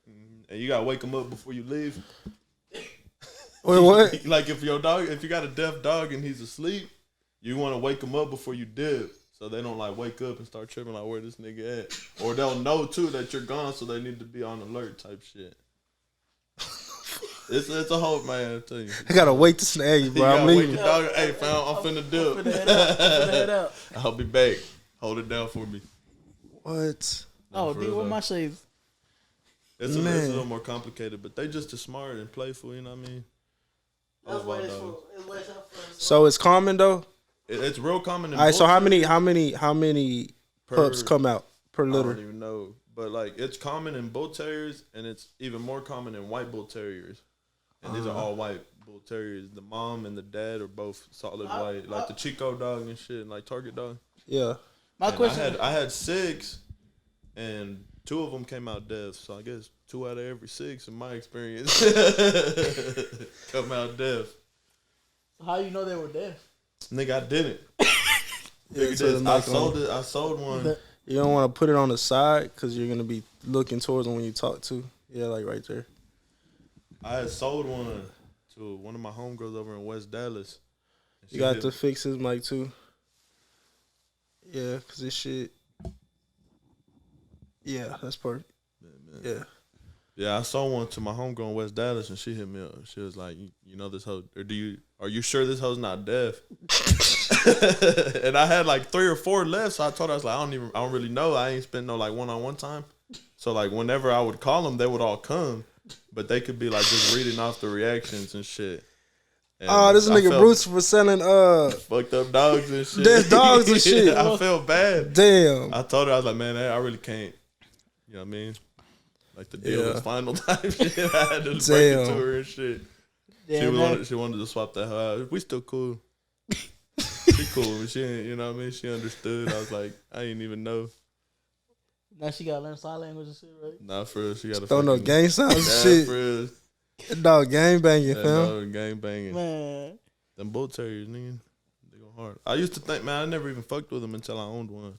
And you gotta wake them up before you leave. Wait, what? Like if you got a deaf dog and he's asleep, you want to wake him up before you dip, so they don't like wake up and start tripping like where this nigga at, or they'll know too that you're gone, so they need to be on alert type shit. It's a whole man. I tell you, I gotta wait to snag you, bro. I'm leaving. Dog, hey, fam, I'm finna dip. I'm finna head out. I'll be back. Hold it down for me. What? Oh, dude, what my shades? It's a little more complicated, but they just as smart and playful. You know what I mean? That's why it's for. So it's common though. It's real common. All right. So how many pups come out per litter? I don't even know, but like it's common in bull terriers, and it's even more common in white bull terriers. And these are all white bull terriers. The mom and the dad are both solid white, like the Chico dog and shit, like Target dog. Yeah. My question. I had 6, and 2 of them came out deaf. So I guess 2 out of every 6, in my experience, come out deaf. How you know they were deaf? Nigga, I didn't. I sold one. You don't want to put it on the side because you're gonna be looking towards them when you talk to. Yeah, like right there. I had sold one to one of my homegirls over in West Dallas. You got to fix his mic too. Yeah, because this shit. Yeah, that's perfect. Yeah. Yeah, I sold one to my homegirl in West Dallas, and she hit me up. She was like, "You know this hoe? Or are you sure this hoe's not deaf?" And I had like 3 or 4 left, so I told her, I was like, I don't really know. I ain't spent no like one-on-one time. So like whenever I would call them, they would all come, but they could be like just reading off the reactions and shit. And this nigga Brucifer selling fucked up dogs and shit. Dead dogs and shit. I felt bad. Damn. I told her, I was like, man, I really can't. You know what I mean? Like the deal was final type shit. I had to break it to her and shit. Damn, she wanted to swap that hoe out. We still cool. She cool. She ain't, you know what I mean? She understood. I was like, I didn't even know. Now she gotta learn sign language and shit, right? Nah, for real. She got to don't know gang sounds and shit. For real. That dog gang banging, fam. Dog gang banging. Man. Them bull terriers, nigga. They go hard. I used to think, man, I never even fucked with them until I owned one.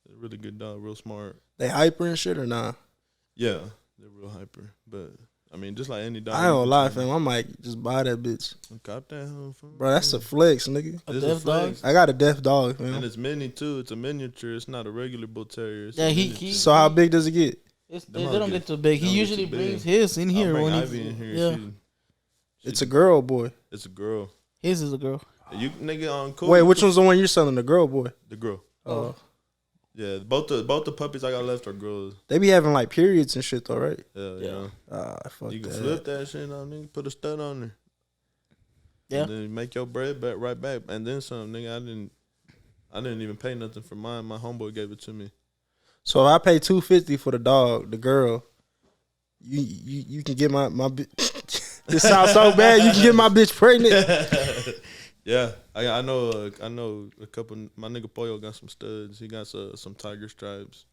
They're a really good dog, real smart. They hyper and shit or nah? Yeah, they're real hyper. But, I mean, just like any dog. I ain't gonna lie, fam. I might just buy that bitch. Cop that hoe, fam. Bro, that's a flex, nigga. A deaf dog? I got a deaf dog, fam. And it's mini, too. It's a miniature. It's not a regular bull terrier. Yeah, so how big does it get? They don't get too big. He usually brings his in here. When Ivy in here. Yeah. It's a girl, boy. It's a girl. His is a girl. You nigga on cool. Wait, which one's the one you're selling? The girl, boy. The girl. Oh. Yeah, both the puppies I got left are girls. They be having like periods and shit though, right? Yeah. Fuck you can that. flip that shit on, nigga. Put a stud on there. Yeah. And then make your bread back right back, and then some, nigga. I didn't even pay nothing for mine. My homeboy gave it to me. So if I pay $250 for the dog, the girl, you can get my bitch. This sounds so bad. You can get my bitch pregnant. Yeah, I know a couple. My nigga Pollo got some studs. He got some tiger stripes,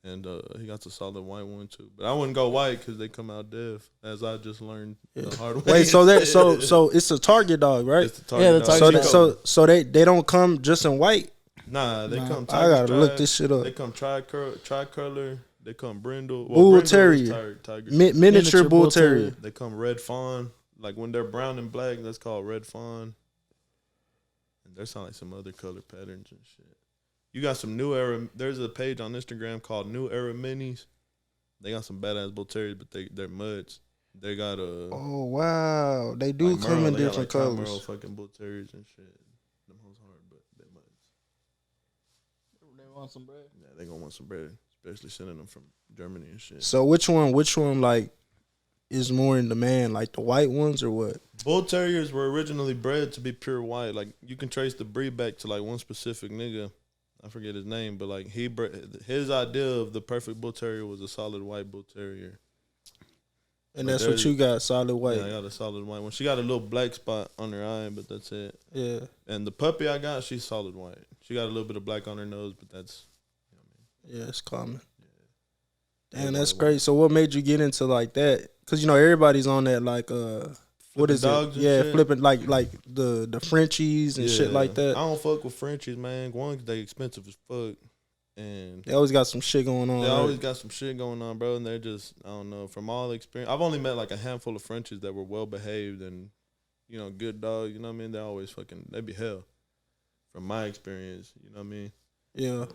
and he got a solid white one too. But I wouldn't go white because they come out deaf, as I just learned the hard way. Wait, so it's a Target dog, right? It's the Target dog. So they don't come just in white. Nah, they come. I gotta look this shit up. They come tricolor. They come brindle. Bull terrier. Miniature bull terrier. They come red fawn. Like when they're brown and black, that's called red fawn. And there's like some other color patterns and shit. You got some new era. There's a page on Instagram called New Era Minis. They got some badass bull terriers, but they're muds. They got a. Oh wow, they do like come in different colors. Merle fucking bull terriers and shit. Them hoes hard, but they're muds. They want some bread. Yeah, they gonna want some bread, especially sending them from Germany and shit. So which one like is more in demand, like the white ones or what? Bull terriers were originally bred to be pure white. Like you can trace the breed back to like one specific nigga. I forget his name, but like his idea of the perfect bull terrier was a solid white bull terrier. And that's what you got, solid white. Yeah, I got a solid white one. She got a little black spot on her eye, but that's it. Yeah. And the puppy I got, she's solid white. She got a little bit of black on her nose, but that's, you know what I mean? Yeah, it's common. Yeah. Damn, that's great. So what made you get into like that? Because, you know, everybody's on that like, what is it? Yeah, shit. Flipping like the Frenchies and shit like that. I don't fuck with Frenchies, man. One, they expensive as fuck. and They always got some shit going on. they right? always got some shit going on, bro. And they're just, I don't know, from all experience. I've only met like a handful of Frenchies that were well behaved and, you know, good dogs. You know what I mean? They always they be hell. From my experience, you know what I mean? Yeah.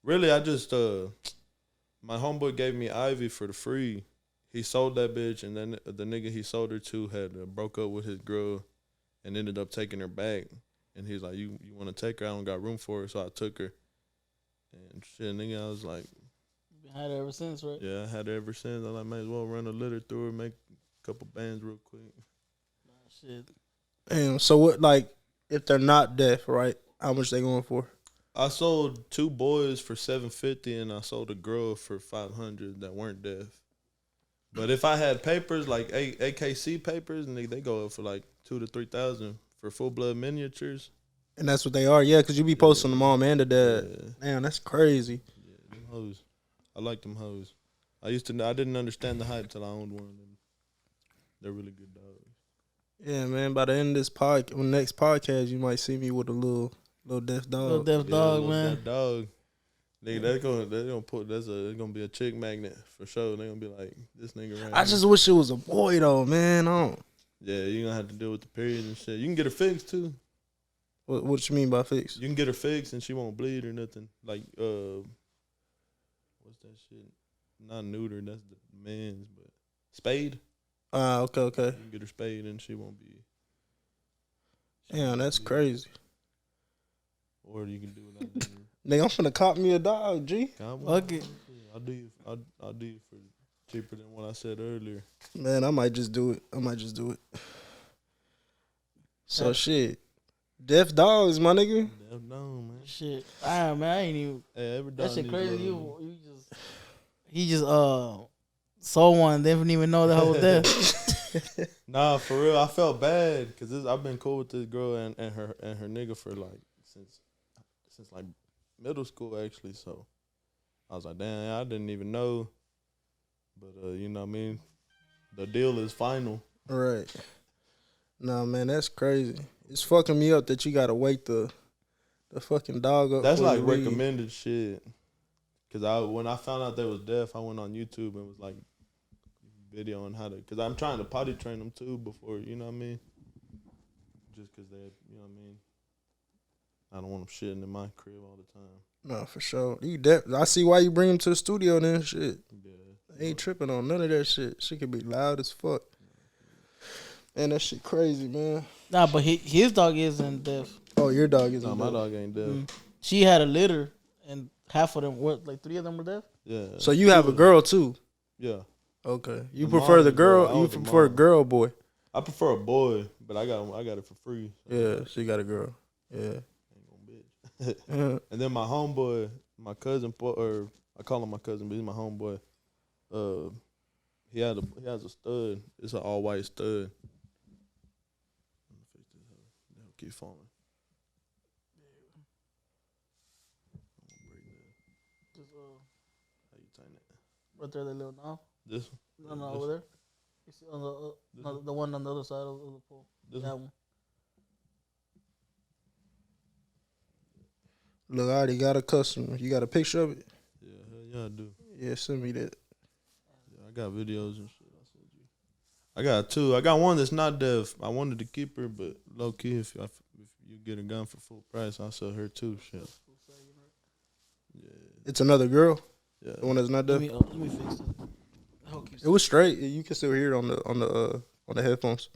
Really, I just my homeboy gave me Ivy for the free. He sold that bitch, and then the nigga he sold her to had broke up with his girl, and ended up taking her back. And he's like, "You want to take her? I don't got room for her," so I took her. And shit, nigga, I was like, Been had her ever since, right? yeah, I had her ever since. I like, might as well run a litter through her, make a couple bands real quick. Nah, shit. Damn. So what? Like, if they're not deaf, right? How much they going for? I sold 2 boys for $750, and I sold a girl for $500 that weren't deaf. But if I had papers like AKC papers, and they go up for like $2,000 to $3,000 for full blood miniatures. And that's what they are. Yeah, because you be posting the mom and the dad. Yeah. Damn, that's crazy. Yeah, them hoes. I like them hoes. I didn't understand the hype till I owned one of them. They're really good dogs. Yeah, man. By the end of this on the next podcast, you might see me with a little deaf dog. Little deaf dog, man. That dog. Nigga, that's gonna be a chick magnet for sure. They're gonna be like, this nigga right I here. just wish it was a boy though, man. I don't. Yeah, you're gonna have to deal with the period and shit. You can get her fixed too. What you mean by fix? You can get her fixed and she won't bleed or nothing. Like, what's that shit? Not neuter, that's the man's, but spayed. Okay. You can get her spayed and she won't be. Damn, that's crazy. Or you can do it like that. Nigga, I'm finna cop me a dog, G. Fuck it. I'll do you for cheaper than what I said earlier. Man, I might just do it. So shit. Deaf dogs, my nigga. No, man. Shit. Man, I ain't even. Hey, every That dog shit needs crazy. love. He just sold one. Didn't even know the whole death. Nah, for real, I felt bad because I've been cool with this girl and her nigga for like since like middle school actually. So I was like, damn, I didn't even know. But you know what I mean? The deal is final. Right. Nah, man, that's crazy. It's fucking me up that you gotta wake the fucking dog up. That's like you leave. recommended shit. Cause when I found out they was deaf, I went on YouTube and was like video on how to. Cause I'm trying to potty train them too before, you know what I mean. Just cause they, you know what I mean. I don't want them shitting in my crib all the time. No, for sure. You deaf. I see why you bring him to the studio then. Shit. Yeah. I ain't tripping on none of that shit. Shit could be loud as fuck. And that shit crazy, man. Nah, but his dog isn't deaf. Oh, your dog is No, my dog ain't deaf. She had a litter, and half of them were like 3 of them were deaf. Yeah. So you have a girl too. Yeah. Okay. You The prefer mom the is girl. I girl? You want the prefer a mom. girl or boy? I prefer a boy, but I got it for free. So Yeah, she got a girl. Yeah. ain't gonna bitch. Yeah. And then my homeboy, my cousin, or I call him my cousin, but he's my homeboy. He has a stud. It's an all white stud. Keep falling. Just, How you tighten it? right there, that little knob. This No, over there. You see on the one on the other side of the pole. This That one? one. Look, I already got a customer. You got a picture of it? Yeah, hell yeah, I do. Yeah, send me that. Yeah, I got videos and shit. I sent you. I got 2. I got one that's not deaf. I wanted to keep her, but low key, if you get a gun for full price, I'll sell her too. Shit. Yeah. It's another girl. Yeah. The one that's not Let deaf. me fix it. It was straight. You can still hear it on the headphones.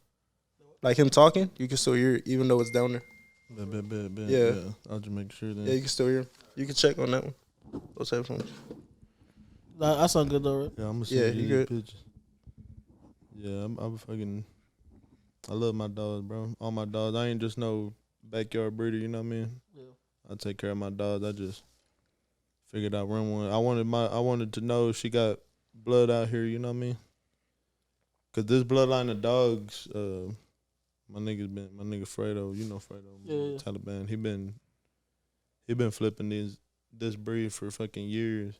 Like him talking, you can still hear it even though it's down there. Bet. Yeah. I'll just make sure that. Yeah, you can still hear him. You can check on that one. Those headphones. That sound good though, right? Yeah, I'm gonna Yeah, send you you good. these pictures. Yeah, I'm fucking. I love my dogs, bro. All my dogs. I ain't just no backyard breeder. You know what I mean? Yeah. I take care of my dogs. I just figured I'd run one. I wanted to know if she got blood out here. You know what I mean? Cause this bloodline of dogs, my nigga Fredo. You know Fredo, Yeah. Taliban. He been flipping this breed for fucking years,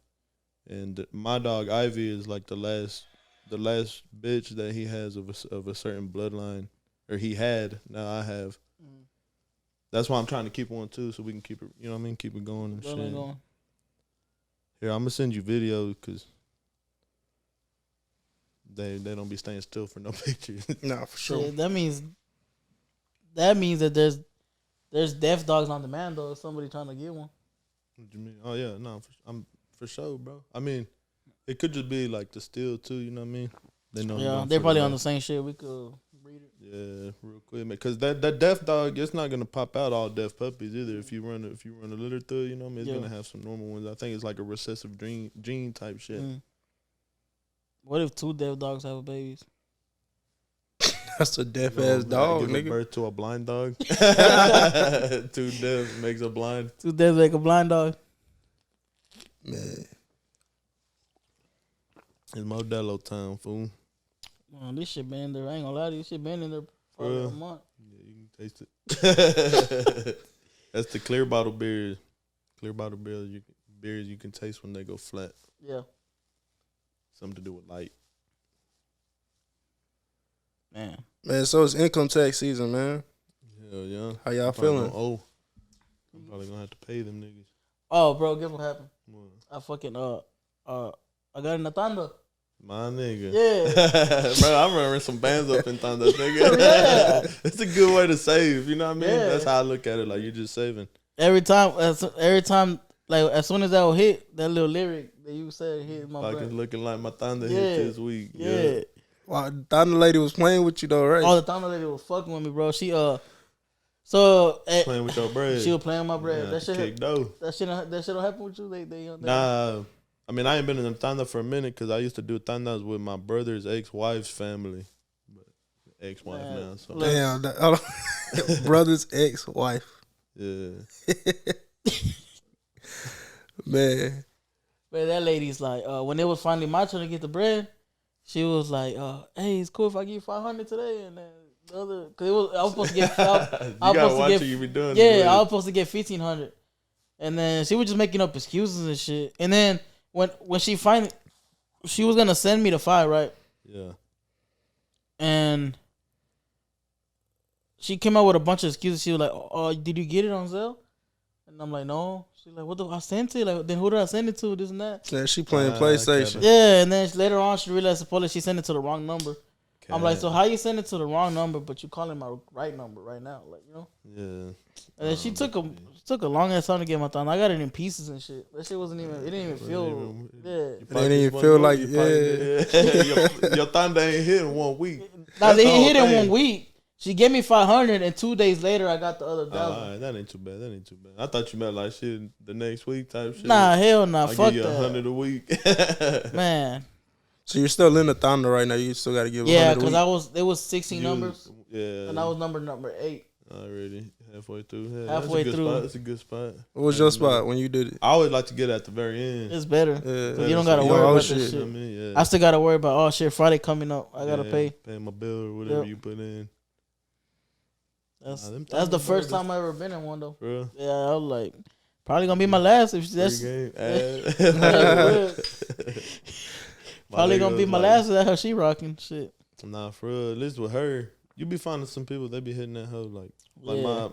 and my dog Ivy is like the last bitch that he has of a certain bloodline, or he had. Now I have. Mm. That's why I'm trying to keep one too, so we can keep it. You know what I mean? Keep it going and shit. Going. Here, I'm gonna send you videos because they don't be staying still for no pictures. Nah, for sure. Yeah, that means that there's deaf dogs on demand though. If somebody trying to get one. What you mean? Oh yeah, no, I'm for sure, bro. I mean, it could just be like the steal too. You know what I mean? They know. Yeah, they're probably on the same shit. We could breed it. Yeah, real quick, man. Because that deaf dog, it's not gonna pop out all deaf puppies either. If you run a litter through, you know what I mean? It's gonna have some normal ones. I think it's like a recessive gene type shit. What if 2 deaf dogs have babies? That's a deaf ass dog, give nigga. birth to a blind dog. 2 deaf makes a blind. 2 deaf make a blind dog. Man, It's Modelo time, fool. Man, this shit been in there. I ain't gonna lie to you. This shit been in there for a month. Yeah, you can taste it. That's the clear bottle beers. Clear bottle beers you can taste when they go flat. Yeah. Something to do with light. man, so it's income tax season, man. Hell yeah. How y'all Probably feeling? I'm probably gonna have to pay them niggas. Oh, bro, guess what happened? What? I fucking I got in the tanda. My nigga. Yeah. Bro, I'm running some bands up in tandas, nigga. Yeah. It's a good way to save, you know what I mean? Yeah. That's how I look at it, like you're just saving. Every time, like as soon as that will hit, that little lyric that you said hit my Fucking brain. looking like my thunder Yeah. hit this week. Yeah. Wow, the Thunder lady was playing with you though, right? Oh, the Thunder lady was fucking with me, bro. She so Playing with your bread. she was playing with my bread. Yeah, That shit, kick dough. that shit don't happen with you. They Nah, I mean I ain't been in the tanda for a minute because I used to do tandas with my brother's ex-wife's family, but ex-wife Man, now. So Damn, brother's ex-wife. yeah, Man, But that lady's like, when it was finally my turn to get the bread, she was like, "Hey, it's cool if I give you 500 today." And then the other, cause I was supposed to get, you gotta watch what you be doing. yeah, I was supposed to get 1,500, and then she was just making up excuses and shit. And then when she finally, she was gonna send me the 5, right? Yeah. And she came out with a bunch of excuses. She was like, "Oh, did you get it on Zelle?" And I'm like, "No." She's like, "What the? I sent it. Like, then who did I send it to? This and that." yeah, she playing PlayStation. Yeah, and then later on, she realized supposedly she sent it to the wrong number. Okay. I'm like, "So how you send it to the wrong number, but you calling my right number right now? Like, you know?" Yeah. And then she took a long ass time to get my thumb. I got it in pieces and shit. That shit wasn't even. It didn't even feel. Yeah. It didn't even feel like your thunder ain't hit in 1 week. Now they the whole hit in thing. 1 week. She gave me 500, and 2 days later I got the other $1,000. All right, that ain't too bad. I thought you meant like shit the next week type shit. Nah, hell nah. I'll Fuck give you that. 100 a week. Man. So you're still in the Thunder right now. You still got to give. Yeah, 100 a because week. it was 16 numbers, Yeah. and I was number 8. Already halfway through. Yeah, Halfway that's a good through. Spot. That's a good spot. What was your spot when you did it? I always like to get at the very end. It's better. Yeah. 'Cause you don't gotta Yo, worry oh, about shit. this You know shit. what I mean? Yeah. I still gotta worry about shit. Friday coming up. I gotta pay. my bill or whatever Yep. you put in. That's them that's the times, first bro, time I ever been in one though. Bro. Yeah, I was like, probably gonna be my last. If that's Game. probably gonna be my last. That's how she rocking shit. Nah, for real. At least with her, you be finding some people they be hitting that hoe like Yeah.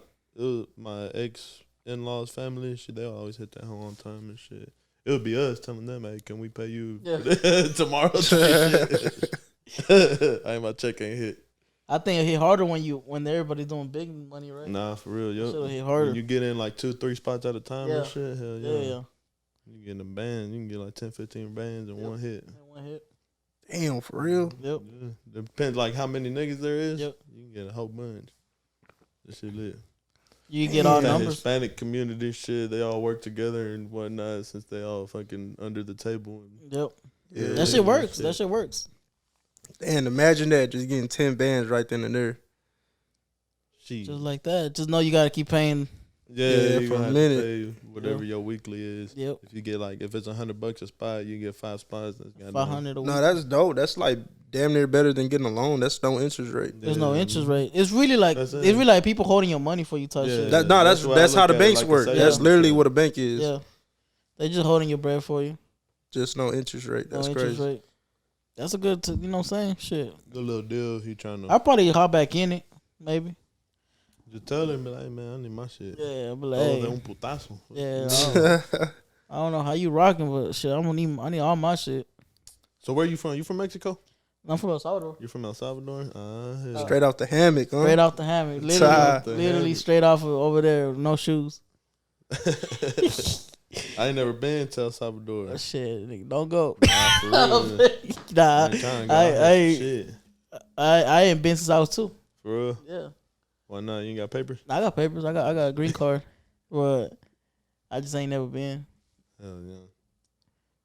my ex in-laws family. Shit, they always hit that hoe on time and shit. It would be us telling them, "Hey, can we pay you tomorrow?" Hey, my check ain't hit. I think it hit harder when everybody's doing big money, right? Nah, for real, yo. Should've hit harder. When you get in like 2-3 spots at a time Yeah. and shit, hell yeah. Yeah. You get in a band, you can get like 10-15 bands in one hit. One hit. Damn, for real. Yep. Yeah. Depends like how many niggas there is. Yep. You can get a whole bunch. That shit lit. You get all That numbers. Hispanic community shit, they all work together and whatnot since they all fucking under the table. Yep. Yeah, That shit works. That shit works. And imagine that, just getting 10 bands right then and there. Shit. Just like that. Just know you gotta keep paying. Yeah, for you a gonna have minute. to pay whatever your weekly is. Yep. If you get like if it's $100 a spot, you get 5 spots. That's goddamn- 500 a week. No, that's dope. That's like damn near better than getting a loan. That's no interest rate. There's no Yeah. interest rate. It's really like That's it. it's really like people holding your money for you type Yeah. shit. That's That's what I how look the at it, banks like a work. savings. That's literally what a bank is. Yeah. They just holding your bread for you. Just no interest rate. That's no interest crazy. rate. That's a good, you know what I'm saying? Shit. Good little deal. He trying to I'll probably hop back in it, maybe. just tell him, be like, hey, man, I need my shit. Yeah, but Oh, like, de hey, un putazo. yeah, I don't know how you rocking, but shit, I need all my shit. So where you from? You from Mexico? I'm from El Salvador. You from El Salvador? Straight off the hammock, huh? Straight off the hammock. Literally straight off of over there, no shoes. I ain't never been to El Salvador. Oh, shit, nigga, don't go. Nah, for real. Nah, Shit. I ain't been since I was 2. For real? Yeah. Why not? You ain't got papers? I got papers. I got a green card, but I just ain't never been. Hell yeah.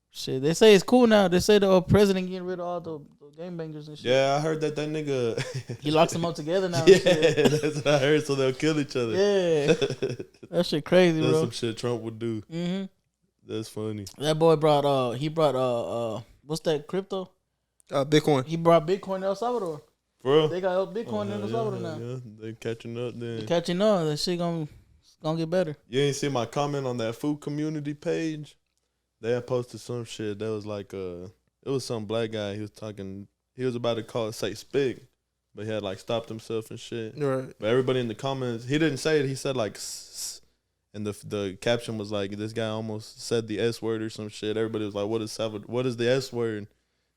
Shit, they say it's cool now. They say the president getting rid of all the gangbangers and shit. Yeah, I heard that nigga. He locks them up together now. Yeah, and shit. that's what I heard. So they'll kill each other. Yeah, that shit crazy, That's bro. some shit Trump would do. Mm-hmm. That's funny. That boy brought what's that crypto? Bitcoin. He brought Bitcoin to El Salvador. For real? They got Bitcoin in El Salvador now. Yeah, they catching up then. They catching up. That shit gonna get better. You ain't see my comment on that food community page? They had posted some shit that was like it was some black guy. He was talking. He was about to say spick, but he had like stopped himself and shit. Right. But everybody in the comments, he didn't say it. He said like, and the caption was like, this guy almost said the S word or some shit. Everybody was like, what is the S word?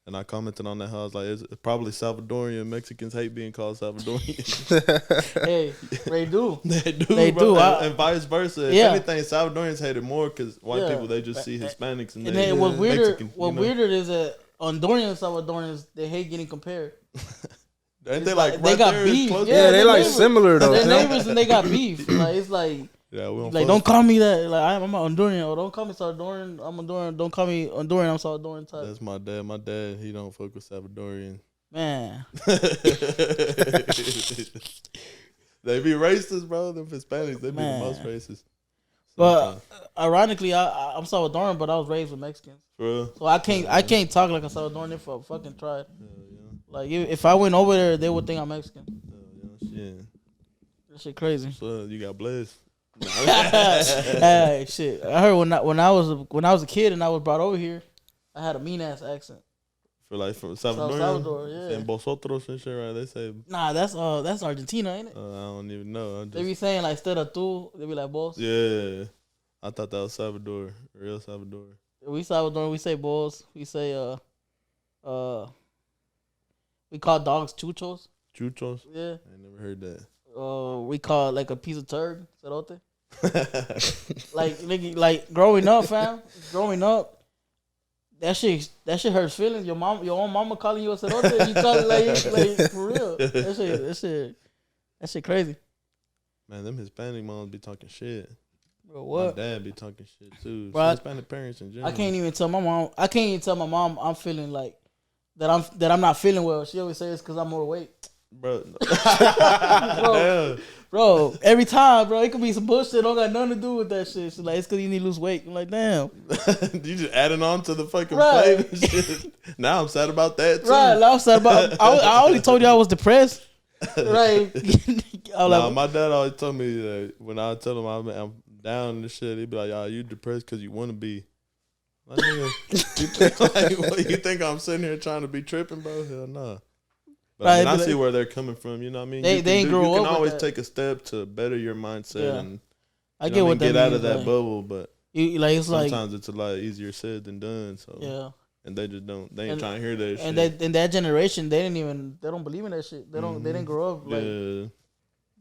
And I commented on that. I was like, it's probably Salvadorian. Mexicans hate being called Salvadorian. Hey, they do. They do. They bro. do. And vice versa. If Yeah. anything, Salvadorians hate it more because white people, they just see Hispanics and they what's weirder, Mexican, weirder is that Honduran and Salvadorians, they hate getting compared. Ain't they like they right got there, beef. close? Yeah, they like neighbors. similar though. They're neighbors and they got beef. Like it's like. Yeah, we Like, don't call me that. Like, I'm a Honduran. Or don't call me Salvadoran. I'm Honduran. Don't call me Honduran. I'm Salvadoran type. That's my dad. My dad, he don't fuck with Salvadorian. Man. They be racist, bro. Them Hispanics, they be Man. the most racist. But ironically, I'm Salvadoran, but I was raised with Mexicans. For real? So I can't talk like a Salvadoran if I fucking tried. Yeah. Like if I went over there, they would think I'm Mexican. Shit. That shit crazy. So you got blessed. Hey, shit. I heard when I was a kid and I was brought over here, I had a mean ass accent. For like from Salvador, Salvador, yeah. And vosotros and shit, right? They say, Nah, that's Argentina, ain't it? I don't even know. They be saying like instead of tú, they be like vos. Yeah, I thought that was Salvador, real Salvador. We Salvadoran, we say balls. We say we call dogs chuchos. Chuchos? Yeah. I never heard that. We call it like a piece of turd, cerote. like nigga, like growing up, fam. Growing up, that shit hurts feelings. Your own mama calling you a cerote, you call it like for real. That shit crazy. Man, them Hispanic moms be talking shit. Bro, what? My dad be talking shit too. Bro, Hispanic parents in general. I can't even tell my mom I'm feeling like that I'm not feeling well. She always says it's because I'm overweight. Bro. Bro, every time, bro, it could be some bullshit. Don't got nothing to do with that shit. She's like, it's because you need to lose weight. I'm like, damn. You just adding on to the fucking Right. plate and shit. Now I'm sad about that too. Right, like, I'm sad about. I only told you I was depressed. Right. My dad always told me that when I tell him I'm down and shit, he'd be like, "Oh, you depressed because you want to be." Like, nigga, you think I'm sitting here trying to be tripping, bro? Hell no. But Right, I see where they're coming from. You know what I mean? They ain't grow up You can with always that. take a step to better your mindset Yeah. and I get what that get out means, of that like, bubble. But it's like sometimes it's a lot easier said than done. So yeah. and they just don't. They ain't And- trying to hear that And shit. that in that generation, they don't believe in that shit. They didn't grow up like Yeah.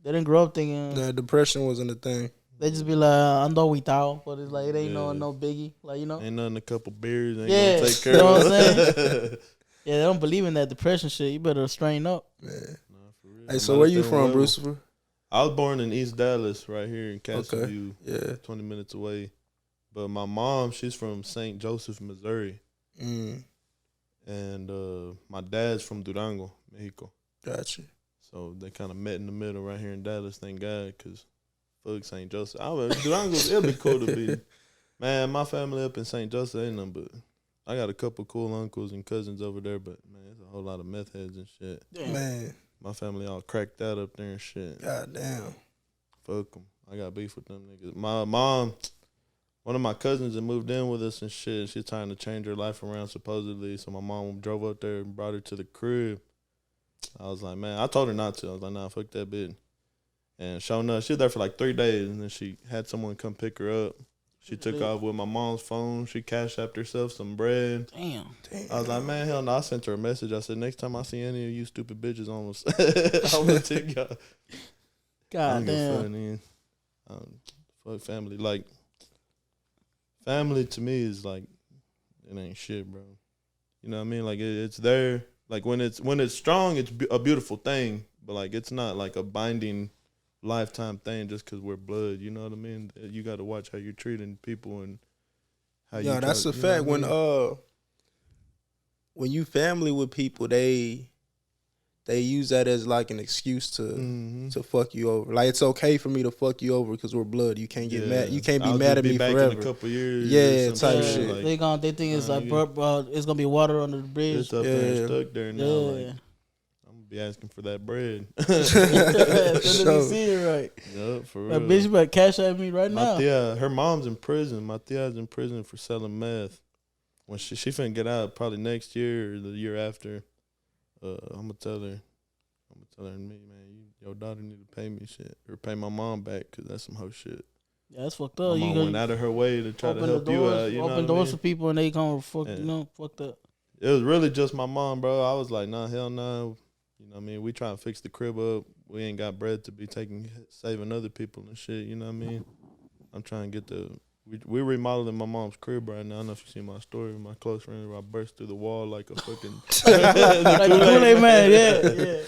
they didn't grow up thinking. The depression wasn't a thing. They just be like, ando witao, but it's like it ain't no biggie, like you know. Ain't nothing. A couple beers ain't Yeah, gonna take care you know of what I'm it. Yeah, they don't believe in that depression shit. You better strain up. Man. Nah, for real. Hey, so where you from, Brucifer? I was born in East Dallas, right here in Castle View, Yeah. 20 minutes away. But my mom, she's from St. Joseph, Missouri, Mm, and my dad's from Durango, Mexico. gotcha. So they kind of met in the middle right here in Dallas. Thank God, cause fuck St. Joseph. Durango, it'd be cool to be. Man, my family up in St. Joseph ain't nothing but. I got a couple cool uncles and cousins over there, but man, it's a whole lot of meth heads and shit. Man, My family all cracked out up there and shit. goddamn. Fuck them. I got beef with them niggas. My mom, one of my cousins that moved in with us and shit, she's trying to change her life around supposedly. So my mom drove up there and brought her to the crib. I was like, man, I told her not to. I was like, nah, fuck that bitch. And sure enough, she was there for like 3 days, and then she had someone come pick her up. She took off with my mom's phone. She cashed after herself some bread. Damn. I was like, man, hell no. I sent her a message. I said, next time I see any of you stupid bitches, I'm gonna take y'all. God damn. Fuck family. Like, family to me is like, it ain't shit, bro. You know what I mean? Like, it's there. Like, when it's strong, it's a beautiful thing. But, like, it's not like a binding lifetime thing just because we're blood. You know what I mean? You got to watch how you're treating people and how you. Yeah, that's a fact. When you family with people, they use that as like an excuse to fuck you over. Like, it's okay for me to fuck you over because we're blood. You can't get mad. You can't be mad at me forever. In a couple years, type shit. Like, they think it's like it's gonna be water under the bridge. It's up there and stuck there now. Like, I'm gonna be asking for that bread. You see it right. Yep, for real. That bitch better cash at me right now. Yeah, her mom's in prison. My tia's in prison for selling meth. When she finna get out probably next year or the year after. I'm gonna tell her, me, man, your daughter need to pay me shit or pay my mom back because that's some hoe shit. Yeah, that's fucked up. My mom went out of her way to try to help you out. You open doors for people and they come fucked up. It was really just my mom, bro. I was like, nah, hell no. You know what I mean? We try to fix the crib up. We ain't got bread to be saving other people and shit. You know what I mean? I'm trying to get we're remodeling my mom's crib right now. I don't know if you see my story. My close friend, where I burst through the wall like a fucking like a Kool-Aid man. Yeah.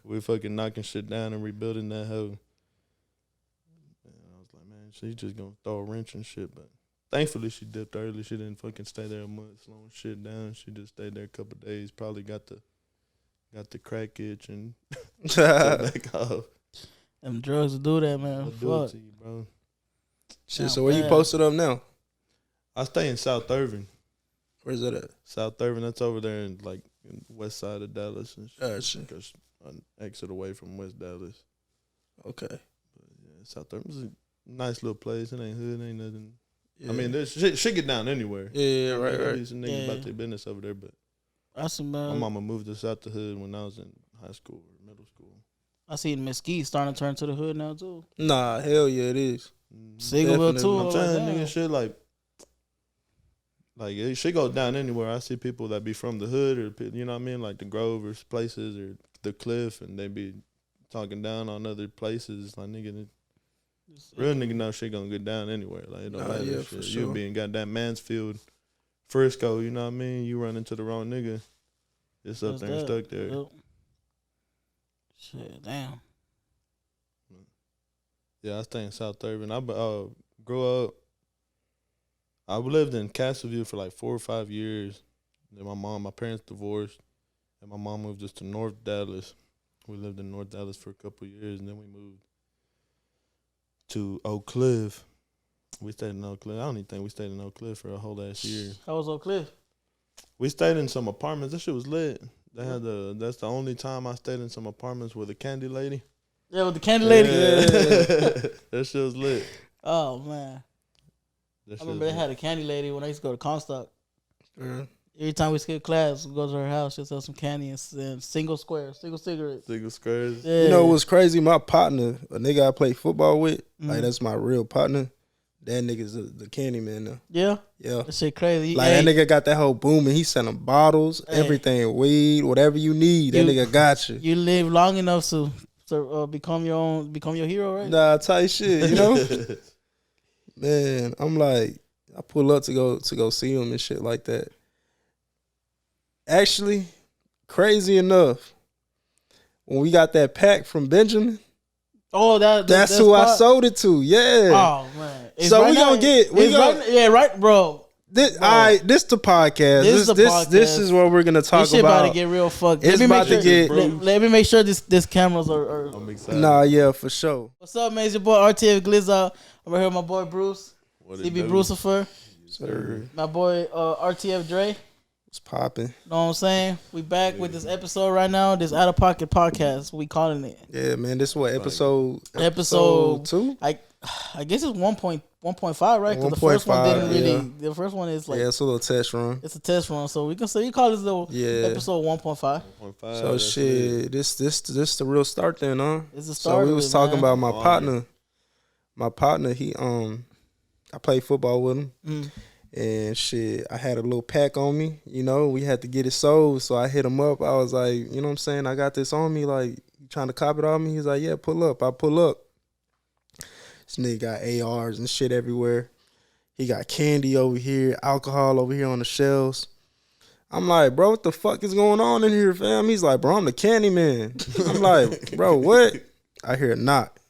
We fucking knocking shit down and rebuilding that hoe. And I was like, man, she just gonna throw a wrench and shit. But thankfully, she dipped early. She didn't fucking stay there a month, slowing shit down. She just stayed there a couple of days. Probably got the crack itch and back off. Them drugs will do that, man. Fuck. Do it to you, bro. Shit, so where you posted up now? I stay in South Irving. Where's that at? South Irving, that's over there in west side of Dallas and shit. Gotcha. Because an exit away from West Dallas. Okay. But yeah, South Irving's a nice little place. It ain't hood, ain't nothing. Yeah. I mean, there's shit get down anywhere. Yeah, right. Some niggas about their business over there, but my mama moved us out the hood when I was in high school or middle school. I see Mesquite starting to turn to the hood now too. Nah, hell yeah, it is. Sigleville too. I'm saying, nigga, shit like it shit goes down anywhere. I see people that be from the hood or you know what I mean, like the Grove or places or the Cliff, and they be talking down on other places. Like, nigga, real nigga know shit gonna get down anywhere. Like, it don't matter. Yeah, shit. for sure. You be in goddamn Mansfield, Frisco, you know what I mean? You run into the wrong nigga, it's up there and stuck there. Yep. Shit, damn. Yeah, I stay in South Irving. I grew up. I lived in Castleview for like 4 or 5 years. Then my parents divorced, and my mom moved us to North Dallas. We lived in North Dallas for a couple of years, and then we moved to Oak Cliff. We stayed in Oak Cliff. I don't even think we stayed in Oak Cliff for a whole last year. How was Oak Cliff? We stayed in some apartments. That shit was lit. That's the only time I stayed in some apartments with a candy lady. Yeah, with the candy lady. Yeah. That shit was lit. Oh man, I remember they had a candy lady when I used to go to Comstock. Yeah. Every time we skip class, we go to her house. She'll sell some candy and single squares, single cigarettes. Single squares. Yeah. You know what's crazy? My partner, a nigga I play football with, like that's my real partner. That nigga's the candy man now. Yeah? Yeah. That shit crazy. Like, that nigga got that whole boom and he selling bottles, everything, weed, whatever you need. That nigga got you. You live long enough to become your hero, right? Nah, tight shit, you know? Man, I'm like, I pull up to go see him and shit like that. Actually, crazy enough, when we got that pack from Benjamin, oh, that's who I sold it to. Yeah. Oh man. So right we gonna get bro. This the podcast. This is what we're gonna talk this shit about. About to get real fucked. It's about to get. Let me make sure this cameras are. I'm excited. Nah, yeah, for sure. What's up, man? It's your boy RTF Glizza. I'm right here with my boy Bruce. CB Brucifer. Sir. My boy RTF Dre. It's popping. Know what I'm saying? We back with this episode right now. This Out of Pocket podcast. We calling it. Yeah, man. This is what episode 2. I guess it's 1.5, right? Because the first one didn't really. Yeah. The first one is like it's a little test run. It's a test run, so we can say you call this little episode 1.5. So shit, this the real start then, huh? It's the start. So we was talking about my partner. My partner, he I played football with him. Mm. And shit, I had a little pack on me, you know, we had to get it sold. So I hit him up. I was like, you know what I'm saying? I got this on me. Like, you trying to cop it on me? He's like, yeah, pull up. I pull up. This nigga got ARs and shit everywhere. He got candy over here, alcohol over here on the shelves. I'm like, bro, what the fuck is going on in here, fam? He's like, bro, I'm the candy man. I'm like, bro, what? I hear a knock.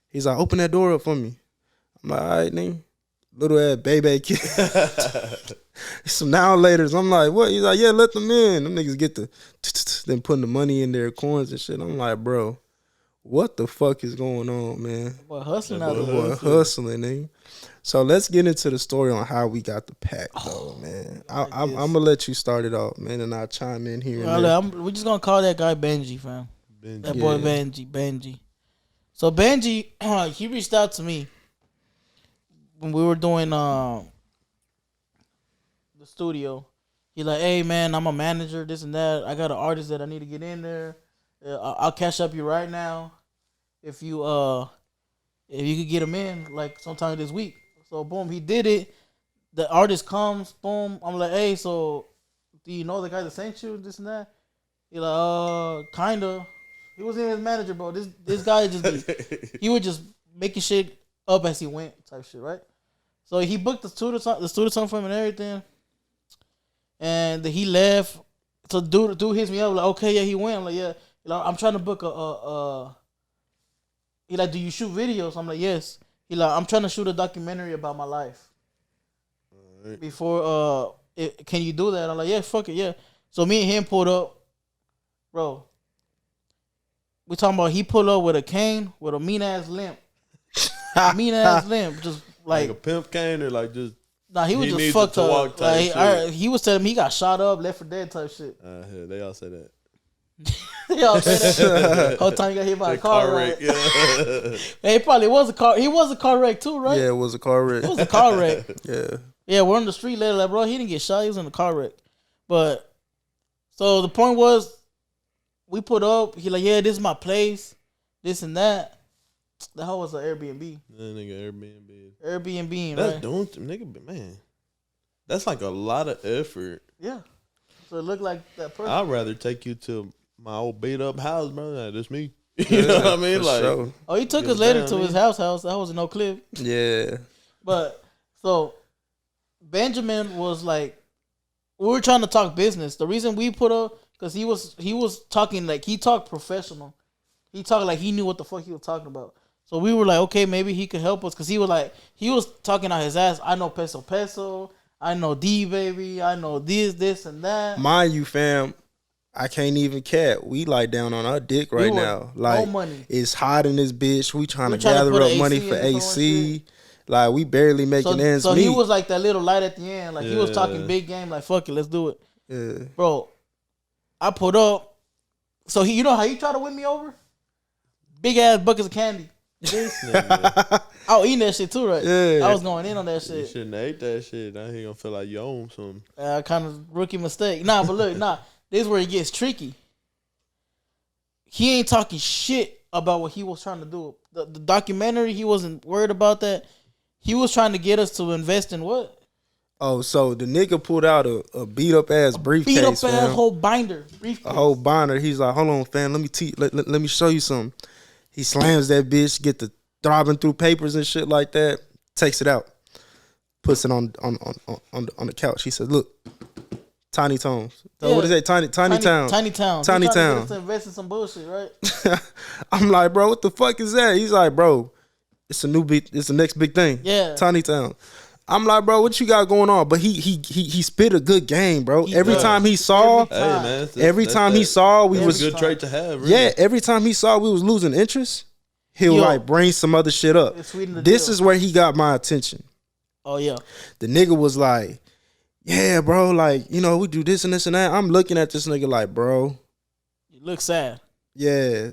He's like, open that door up for me. I'm like, all right, nigga. Little ass baby kid. Some now laters. I'm like, what? He's like, yeah, let them in. Them niggas get the then putting the money in their coins and shit. I'm like, bro, what the fuck is going on, man? Boy, hustling out there. Boy, hustling, nigga. So let's get into the story on how we got the pack, though, man. I'm gonna let you start it off, man, and I'll chime in here. We're just gonna call that guy Benji, fam. That boy Benji. So Benji, he reached out to me when we were doing the studio. He like, hey man, I'm a manager, this and that. I got an artist that I need to get in there. I'll cash up you right now if you could get him in like sometime this week. So boom, he did it. The artist comes, boom. I'm like, hey, so do you know the guy that sent you this and that? He like, kinda. He wasn't his manager, bro. This guy he was just making shit up as he went, type shit, right? So he booked the studio time for him and everything, and he left. So dude hits me up like, okay, yeah, he went. I'm like, yeah, I'm trying to book a. He like, do you shoot videos? I'm like, yes. He like, I'm trying to shoot a documentary about my life. Right. Before can you do that? I'm like, yeah, fuck it, yeah. So me and him pulled up, bro. We talking about he pulled up with a cane with a mean ass limp, just like a pimp cane or like just. Nah, he was just fucked up. Like he was telling me he got shot up, left for dead type shit. They all say that. They all say that. Whole time he got hit by a car wreck. Yeah. Hey, probably was a car. He was a car wreck too, right? Yeah, it was a car wreck. It was a car wreck. Yeah. Yeah, we're on the street later, like, bro, he didn't get shot. He was in a car wreck. But so the point was, we put up. He like, yeah, this is my place, this and that. The hell was an Airbnb. That nigga Airbnb. Airbnb, that's right? Don't nigga, man. That's like a lot of effort. Yeah. So it looked like that person. I'd rather take you to my old beat up house, bro. Nah, that's me. You know what I mean? Like, sure. Oh, he took us later to his house. That was no clip. Yeah. But so Benjamin was like, we were trying to talk business. The reason we put up, because he was talking like, he talked professional. He talked like he knew what the fuck he was talking about. So we were like, okay, maybe he could help us, because he was talking out his ass. I know peso. I know D baby. I know this and that. Mind you, fam, I can't even cap. We like down on our dick right now. Like, no money. It's hot in this bitch. We trying to gather up money for AC. Like, we barely making ends meet. So he was like that little light at the end. Like, he was talking big game. Like, fuck it, let's do it. Yeah. Bro, I put up. So you know how he tried to win me over? Big ass buckets of candy. I was eating that shit too, right? Yeah. I was going in on that shit. You shouldn't have ate that shit. Now he gonna feel like you own something. Kind of rookie mistake. Nah, but look, this is where it gets tricky. He ain't talking shit about what he was trying to do. The documentary, he wasn't worried about that. He was trying to get us to invest in what? Oh, so the nigga pulled out a beat up ass briefcase. Beat up ass whole binder. Briefcase. A whole binder. He's like, hold on, fam. Let me show you something. He slams that bitch, get the throbbing through papers and shit like that. Takes it out, puts it on the couch. He says, "Look, Tiny Tones. So what is that? Tiny Town. Tiny Town. Tiny Town. To invest in some bullshit, right?" I'm like, bro, what the fuck is that? He's like, bro, it's a new beat. It's the next big thing. Yeah. Tiny Town. I'm like, bro, what you got going on? But he spit a good game, bro. Every time he saw, every time he saw, we was a good trait to have. Really. Yeah, every time he saw we was losing interest, he'll like bring some other shit up. This is where he got my attention. Oh yeah, the nigga was like, yeah, bro, like, you know, we do this and this and that. I'm looking at this nigga like, bro, you look sad. Yeah.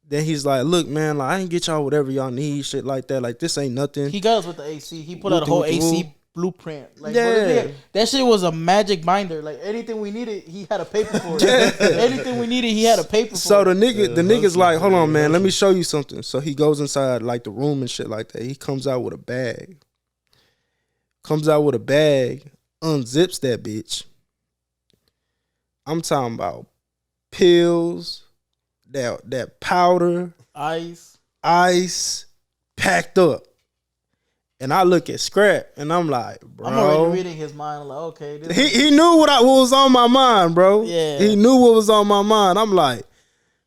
Then he's like, look, man, like, I can get y'all whatever y'all need, shit like that. Like, this ain't nothing. He got us with the AC. He put out a whole AC blueprint. Like, Yeah. that shit was a magic binder. Like anything we needed, he had a paper for it. Anything we needed, he had a paper for So it. the nigga's like, hold on, man, let hustle. me show you something. So he goes inside like the room and shit like that. He comes out with a bag. Unzips that bitch. I'm talking about pills, that powder, ice, packed up. And I look at Skrap and I'm like, bro. I'm already reading his mind. Like, okay, this he knew what was on my mind, bro. Yeah. He knew what was on my mind. I'm like,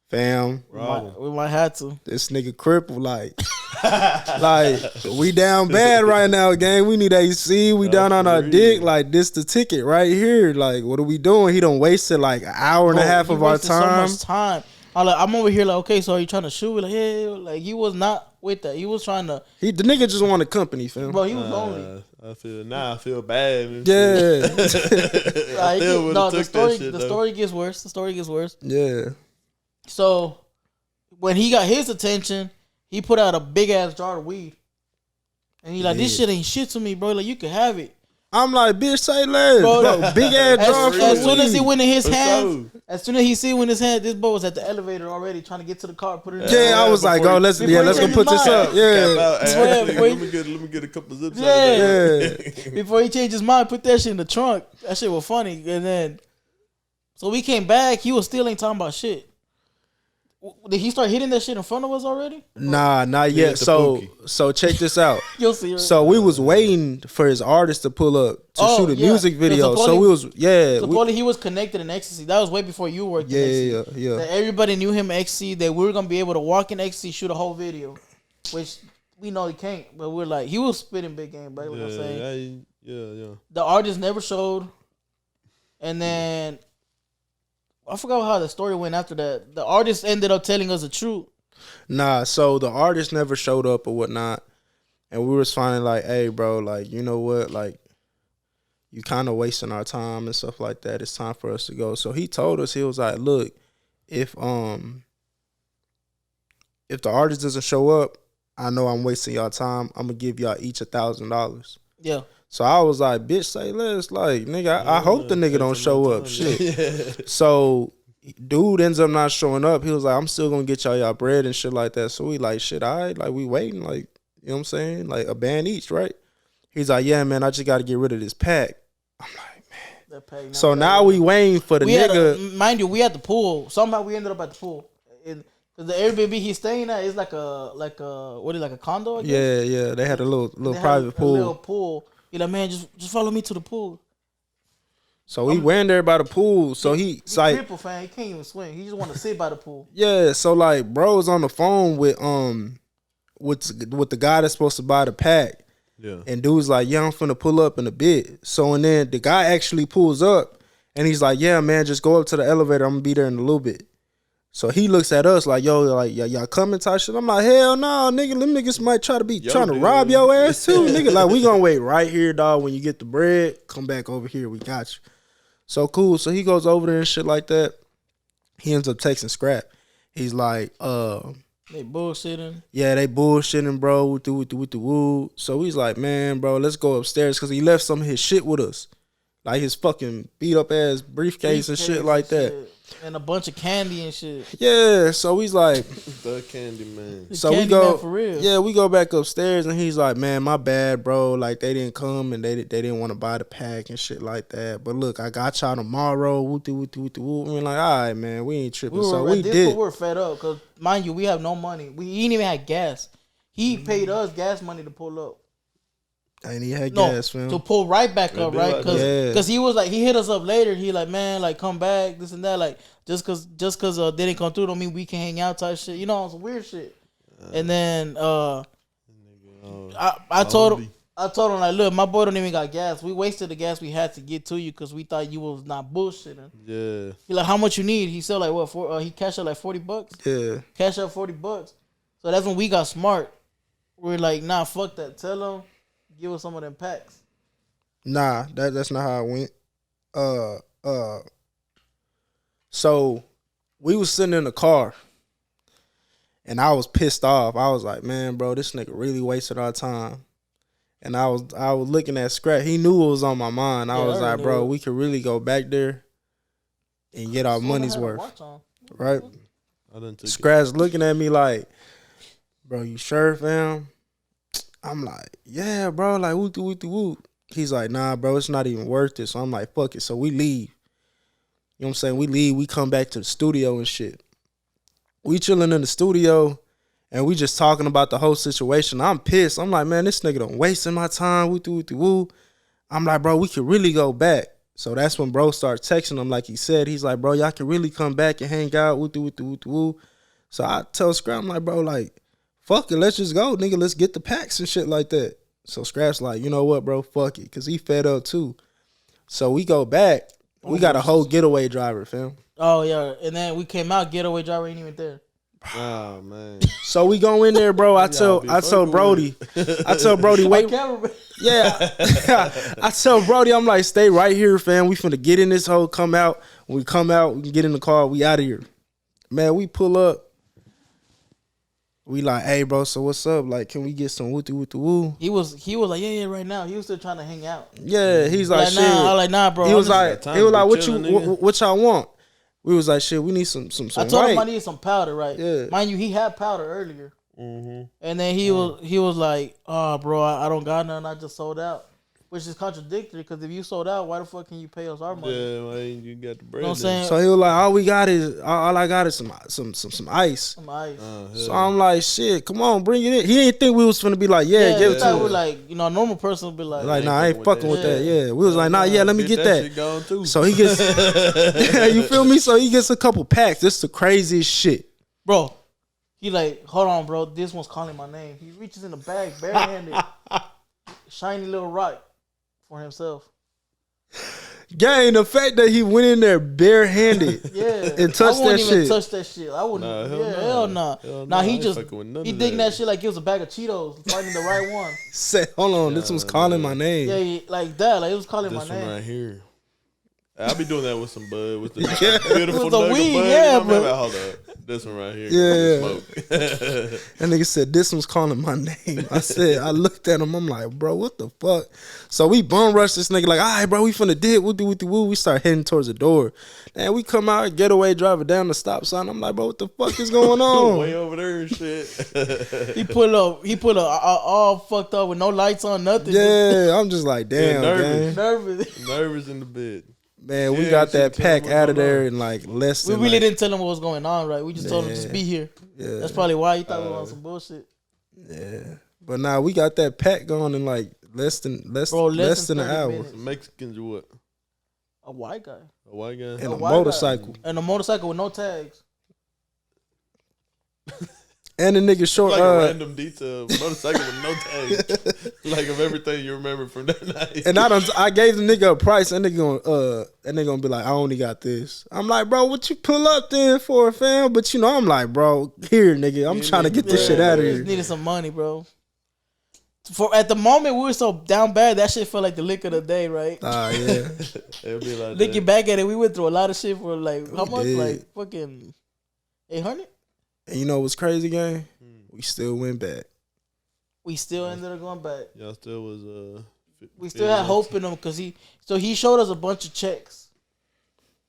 fam, we might have to. this nigga crippled, like we down bad right now, gang. We need AC. We down on our dick. Like, this the ticket right here. Like, what are we doing? He done wasted like an hour and a half of our time. So much time. I'm over here like, okay, so are you trying to shoot? Like, yeah, like he was not with that. He was trying to. The nigga just wanted company, fam. Bro, he was lonely. I feel bad. And Yeah. Like, the story gets worse. The story gets worse. Yeah. So when he got his attention, he put out a big ass jar of weed, and he like, this shit ain't shit to me, bro. Like, you can have it. I'm like, bitch, say less, bro. Big ass jar. As soon as he went in his hands, as soon as he see when his hand, this boy was at the elevator already trying to get to the car, put it in. Yeah, I was like, oh, let's go put this up. Yeah. Let me get a couple zips. Yeah. Before he changed his mind, put that shit in the trunk. That shit was funny. And then, so we came back. He was still ain't talking about shit. Did he start hitting that shit in front of us already? Nah, not yet. So check this out. You'll see. So we was waiting for his artist to pull up to shoot a music video. So we was Supposedly he was connected in ecstasy. That was way before you worked in ecstasy. Yeah. That everybody knew him in ecstasy. That we were gonna be able to walk in ecstasy, shoot a whole video, which we know he can't. But we're like, he was spitting big game, back. Like I'm saying, yeah. The artist never showed, and then I forgot how the story went after that. The artist ended up telling us the truth. Nah, so the artist never showed up or whatnot. And we was finally like, hey, bro, like, you know what? Like, you kind of wasting our time and stuff like that. It's time for us to go. So he told us, he was like, look, if the artist doesn't show up, I know I'm wasting y'all time. I'm going to give y'all each $1,000. Yeah. So I was like, bitch, say less. Like, nigga, I hope the nigga don't show up. Shit. Yeah. So dude ends up not showing up. He was like, I'm still gonna get y'all bread and shit like that. So we like, shit, all right, like we waiting, like, you know what I'm saying? Like a band each, right? He's like, yeah, man, I just gotta get rid of this pack. I'm like, man. That pack, So now we waiting for the nigga. Mind you, we at the pool. Somehow we ended up at the pool. Cause the Airbnb he's staying at is like a condo, I guess? Yeah. They had a little private pool. A little pool. He's like, man, just follow me to the pool. So we went there by the pool. So he's like, crippled, fan. He can't even swim. He just want to sit by the pool. Yeah. So like, bro's on the phone with the guy that's supposed to buy the pack. Yeah. And dude's like, yeah, I'm finna pull up in a bit. So and then the guy actually pulls up and he's like, yeah, man, just go up to the elevator. I'm gonna be there in a little bit. So he looks at us like, yo, like, y'all coming type shit. I'm like, hell no, nigga, them niggas might try to trying to rob your ass too, nigga. Like, we gonna wait right here, dog. When you get the bread, come back over here. We got you. So cool. So he goes over there and shit like that. He ends up texting Skrap. He's like, they bullshitting. Yeah, they bullshitting, bro. With the woo. So he's like, man, bro, let's go upstairs because he left some of his shit with us. Like his fucking beat up ass briefcase and shit like that. And a bunch of candy and shit. Yeah, so he's like, the candy man. So candy we go, man for real. Yeah, we go back upstairs and he's like, man, my bad, bro. Like they didn't come and they didn't want to buy the pack and shit like that. But look, I got y'all tomorrow. Woo. I mean, like, all right, man, we ain't tripping. We were fed up because, mind you, we have no money. We ain't even had gas. He paid us gas money to pull up. And he had gas, fam. To pull right back up, right? Because he was like, he hit us up later. He like, man, like, come back, this and that. Like, just cause they didn't come through don't mean we can hang out type shit. You know, some weird shit. And then I told him like, look, my boy don't even got gas. We wasted the gas we had to get to you because we thought you was not bullshitting. Yeah. He like, how much you need? He said like, what? He cashed out like $40. Yeah. Cash out $40. So that's when we got smart. We're like, nah, fuck that. Tell him. Give us some of them packs. Nah, that's not how it went. So we was sitting in the car and I was pissed off. I was like, man, bro, this nigga really wasted our time. And I was looking at Skrap. He knew it was on my mind. I was like, bro, we could really go back there and get our money's worth. Right? Scratch looking at me like, bro, you sure, fam? I'm like, yeah, bro, like, woo. He's like, nah, bro, it's not even worth it. So I'm like, fuck it. So we leave. You know what I'm saying? We leave. We come back to the studio and shit. We chilling in the studio and we just talking about the whole situation. I'm pissed. I'm like, man, this nigga done wasting my time. Woo. I'm like, bro, we could really go back. So that's when bro started texting him like he said. He's like, bro, y'all can really come back and hang out. Woo. So I tell Scrap, I'm like, bro, like, fuck it, let's just go, nigga. Let's get the packs and shit like that. So Scrap's like, you know what, bro, fuck it. Because he fed up too. So we go back. We got a whole getaway driver, fam. Oh, yeah. And then we came out, getaway driver ain't even there. Oh, man. So we go in there, bro. I tell Brody, wait. Yeah. I tell Brody, I'm like, stay right here, fam. We finna get in this hole, come out. When we come out, we can get in the car. We out of here. Man, we pull up. We like, hey, bro, so what's up? Like, can we get some woo? He was like, yeah, right now. He was still trying to hang out. Yeah, he's like, shit. Nah. I was like, nah, bro. He was like, what y'all want? We was like, shit, we need some I told him I need some powder, right? Yeah. Mind you, he had powder earlier. Mm-hmm. And then he was like, oh, bro, I don't got nothing. I just sold out. Which is contradictory because if you sold out, why the fuck can you pay us our money? Yeah, well, you got the bread. You know what I'm saying? So he was like, all I got is some ice. Some ice. So I'm like, shit, come on, bring it in. He didn't think we was finna be like, give it to him. We like, a normal person would be like, nah, I ain't fucking with that. Yeah, we was like, nah, let me get that. So he gets, you feel me? So he gets a couple packs. This is the craziest shit, bro. He like, hold on, bro. This one's calling my name. He reaches in the bag, barehanded, shiny little rock for himself. Gang, the fact that he went in there barehanded, and touched that shit. I wouldn't even touch that shit. I wouldn't. Hell nah. Nah, he digging that shit like it was a bag of Cheetos, finding the right one. Said, hold on, this one's calling my name. Yeah, like that, like it was calling my name. This one right here. I'll be doing that with some bud, with the beautiful the weed, bud. Yeah, bro. Hold up. This one right here. Yeah. Smoke. That nigga said, this one's calling my name. I looked at him. I'm like, bro, what the fuck? So we bum rushed this nigga like, all right, bro, we finna did. Woo. We start heading towards the door. And we come out, getaway driver down the stop sign. I'm like, bro, what the fuck is going on? Way over there and shit. He pull up all fucked up with no lights on, nothing. Yeah, I'm just like, damn, nervous in the bed. Man, we got that pack out of there in like less than. We really didn't tell him what was going on, right? We just told him just be here. Yeah. That's probably why he thought we were on some bullshit. Yeah, but now we got that pack going in like less than an hour. Minutes. Mexicans or what? A white guy. And a motorcycle. And a motorcycle with no tags. And the nigga short. Like a random detail, motorcycle with no tags, like of everything you remember from that night. And I gave the nigga a price, and they gonna be like, I only got this. I'm like, bro, what you pull up then for, fam? But I'm like, bro, here, nigga, I'm trying to get this shit out of here. Needed some money, bro. For at the moment we were so down bad, that shit felt like the lick of the day, right? Yeah. It'll be like looking back at it, we went through a lot of shit for like how much? Like fucking 800. And you know what's crazy, gang? We still went back. We still ended up going back. Y'all still was we still had hope in him because he showed us a bunch of checks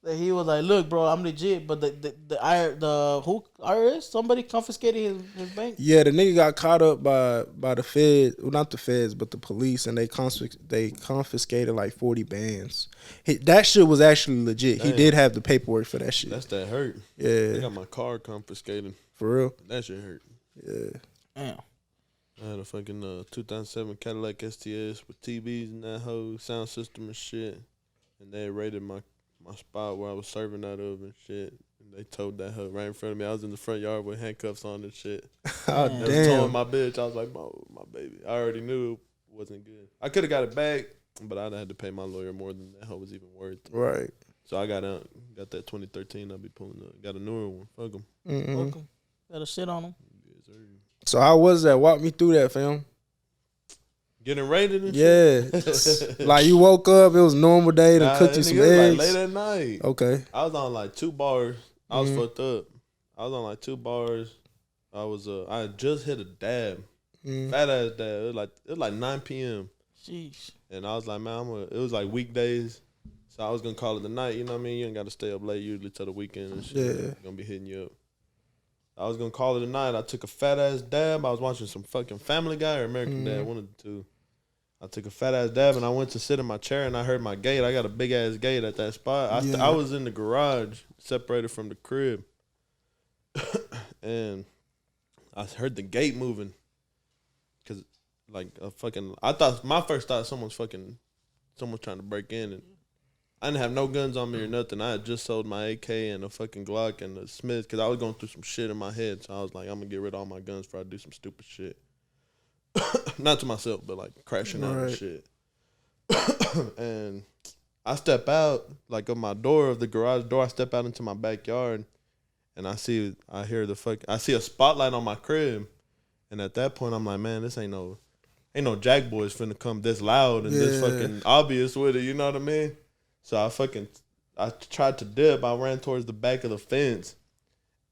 that he was like, look, bro, I'm legit, but the IRS, somebody confiscated his bank. Yeah, the nigga got caught up by the feds, well, not the feds, but the police, and they confiscated like 40 bands. That shit was actually legit. Damn. He did have the paperwork for that shit. That's that hurt. Yeah, I got my car confiscated. For real? That shit hurt. Yeah. Damn. I had a fucking 2007 Cadillac STS with TVs and that whole sound system and shit, and they raided my spot where I was serving out of and shit. And they towed that hoe right in front of me. I was in the front yard with handcuffs on and shit. Oh, damn. They was towing my bitch. I was like, my baby. I already knew it wasn't good. I could have got it back, but I'd had to pay my lawyer more than that hoe was even worth. Right. So I got that 2013. I'll be pulling up. Got a newer one. Fuck them. Mm-hmm. Fuck them. Got a shit on them. Yes, sir. So how was that? Walk me through that, fam. Getting raided and shit? Yeah. Like you woke up, it was a normal day, to cook you some eggs. Like late at night. Okay. I was on like 2 bars. I was fucked up. I was on like 2 bars. I had just hit a dab. Fat ass dad. It was like 9 p.m. Sheesh. And I was like, man, it was like weekdays. So I was going to call it the night. You know what I mean? You ain't got to stay up late usually till the weekend and shit. Yeah. Going to be hitting you up. I was going to call it a night. I took a fat ass dab. I was watching some fucking Family Guy or American Dad, one of the two. I took a fat ass dab and I went to sit in my chair and I heard my gate. I got a big ass gate at that spot. I was in the garage, separated from the crib. And I heard the gate moving. Cause like my first thought someone's trying to break in, and I didn't have no guns on me or nothing. I had just sold my AK and a fucking Glock and a Smith because I was going through some shit in my head. So I was like, I'm gonna get rid of all my guns before I do some stupid shit. Not to myself, but like crashing out and shit. And I step out like on my door of the garage door. I step out into my backyard, and I see a spotlight on my crib, and at that point I'm like, man, this ain't no Jack boys finna come this loud and this fucking obvious with it. You know what I mean? So I tried to dip. I ran towards the back of the fence,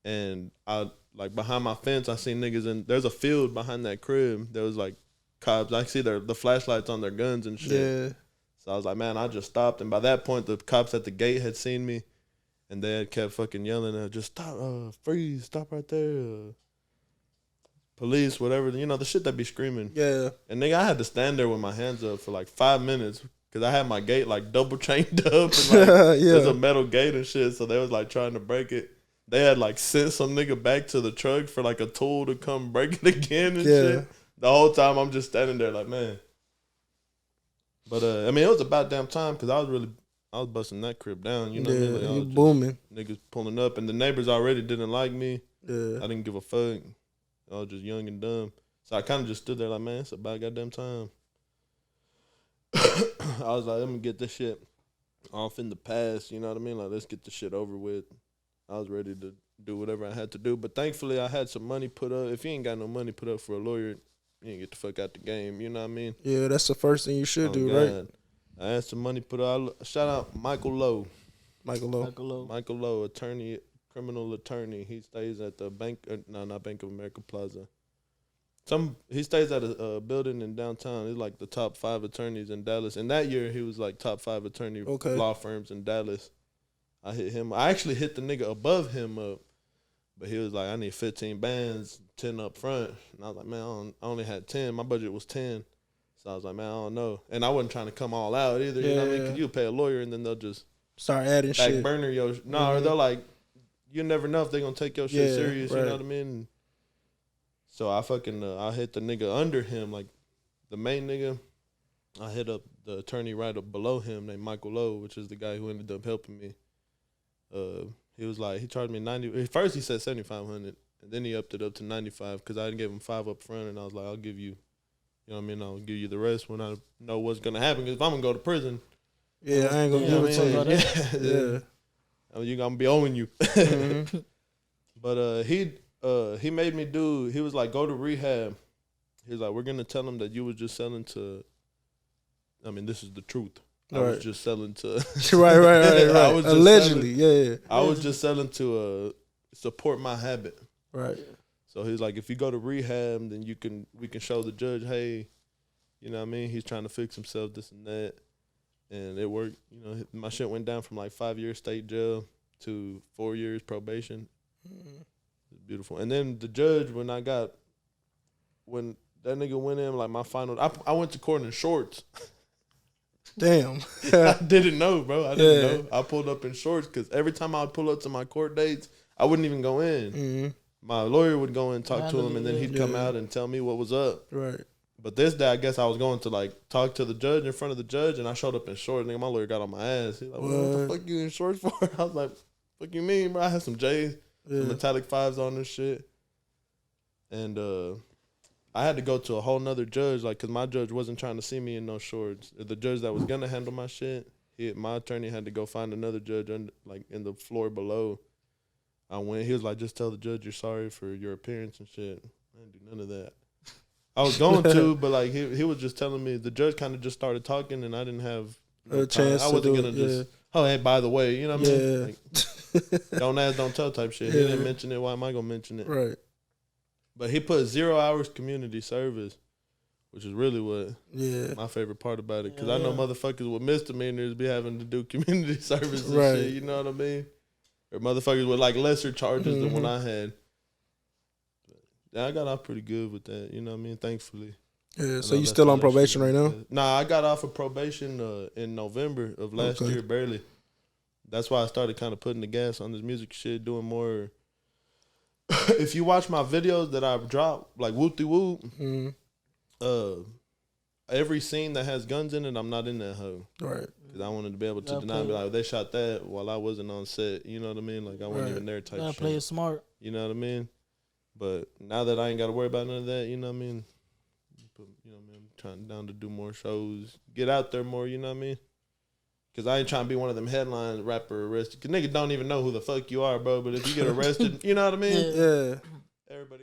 and I like behind my fence. I seen niggas and there's a field behind that crib. There was like cops. I see the flashlights on their guns and shit. Yeah. So I was like, man, I just stopped. And by that point, the cops at the gate had seen me, and they had kept fucking yelling, just stop, freeze, stop right there. Police, whatever, the shit that be screaming. Yeah. And nigga, I had to stand there with my hands up for like 5 minutes. Cause I had my gate like double chained up and like there's a metal gate and shit. So they was like trying to break it. They had like sent some nigga back to the truck for like a tool to come break it again and shit. The whole time I'm just standing there like, man. But I mean, it was about damn time because I was busting that crib down. You know what I mean? Like, you booming. Niggas pulling up and the neighbors already didn't like me. Yeah. I didn't give a fuck. I was just young and dumb. So I kind of just stood there like, man, it's about goddamn time. I was like, let me get this shit off in the past, you know what I mean? Like, let's get this shit over with. I was ready to do whatever I had to do. But thankfully, I had some money put up. If you ain't got no money put up for a lawyer, you ain't get the fuck out the game, you know what I mean? Yeah, that's the first thing you should do, God. right? I had some money put up. Shout out Michael Lowe. Michael Lowe, attorney, criminal attorney. He stays at the not Bank of America Plaza. He stays at a building in downtown. He's like the top 5 attorneys in Dallas. And that year, he was like top 5 attorney law firms in Dallas. I hit him. I actually hit the nigga above him up. But he was like, I need 15 bands, 10 up front. And I was like, man, I only had 10. My budget was 10. So I was like, man, I don't know. And I wasn't trying to come all out either. You know what I mean? Because you pay a lawyer and then they'll just start adding shit. Burner your or they're like, you never know if they're going to take your shit serious. Right. You know what I mean? So I hit the nigga under him, like the main nigga. I hit up the attorney right up below him named Michael Lowe, which is the guy who ended up helping me. He was like, he charged me $90. First he said $7,500, and then he upped it up to $95 because I gave him $5 up front, and I was like, I'll give you, you know what I mean? I'll give you the rest when I know what's gonna happen. Because if I'm gonna go to prison, I ain't gonna give it to you. Yeah, you gonna be owing you. Mm-hmm. But he made me he was like, go to rehab. He was like, we're gonna tell him that you was just selling to. I mean, this is the truth. I was just selling to. right. I was allegedly, I was just selling to support my habit. Right. So he's like, if you go to rehab, then we can show the judge, hey, you know what I mean? He's trying to fix himself, this and that. And it worked. You know, my shit went down from like 5 years state jail to 4 years probation. Mm-hmm. It's beautiful. And then the judge, when that nigga went in, like my final, I went to court in shorts. Damn. I didn't know, bro. I didn't know. I pulled up in shorts because every time I would pull up to my court dates, I wouldn't even go in. Mm-hmm. My lawyer would go in and talk to him, and then he'd come out and tell me what was up. Right. But this day, I guess I was going to like talk to the judge in front of the judge, and I showed up in shorts. Nigga, my lawyer got on my ass. He's like, what the fuck you in shorts for? I was like, fuck you mean, bro? I had some J's, some metallic 5s on this shit. And I had to go to a whole nother judge, like, because my judge wasn't trying to see me in no shorts. The judge that was going to handle my shit, my attorney had to go find another judge in the floor below. I went. He was like, just tell the judge you're sorry for your appearance and shit. I didn't do none of that. I was going to, but like he was just telling me. The judge kind of just started talking, and I didn't have a chance. I wasn't gonna just. Oh, hey, by the way, you know what I mean? Like, don't ask, don't tell type shit. He didn't mention it. Why am I gonna mention it? Right. But he put 0 hours community service, which is really what Yeah. my favorite part about it. Because I know motherfuckers with misdemeanors be having to do community service and shit. You know what I mean? Or motherfuckers with like lesser charges than what I had. But, yeah, I got off pretty good with that. You know what I mean? Thankfully. Yeah. So you still on probation right now? Nah, I got off of probation in November of last year, barely. That's why I started kind of putting the gas on this music shit, doing more. If you watch my videos that I've dropped, like Wooty Woo, every scene that has guns in it, I'm not in that hoe. Right. Because I wanted to be able to deny and be like, they shot that while I wasn't on set. You know what I mean? Like, I wasn't even there type shit. Play it smart. You know what I mean? But now that I ain't got to worry about none of that, you know what I mean? You know what I mean? I'm trying down to do more shows, get out there more, you know what I mean? Because I ain't trying to be one of them headline rapper arrested. Because niggas don't even know who the fuck you are, bro. But if you get arrested, you know what I mean? Yeah. Everybody.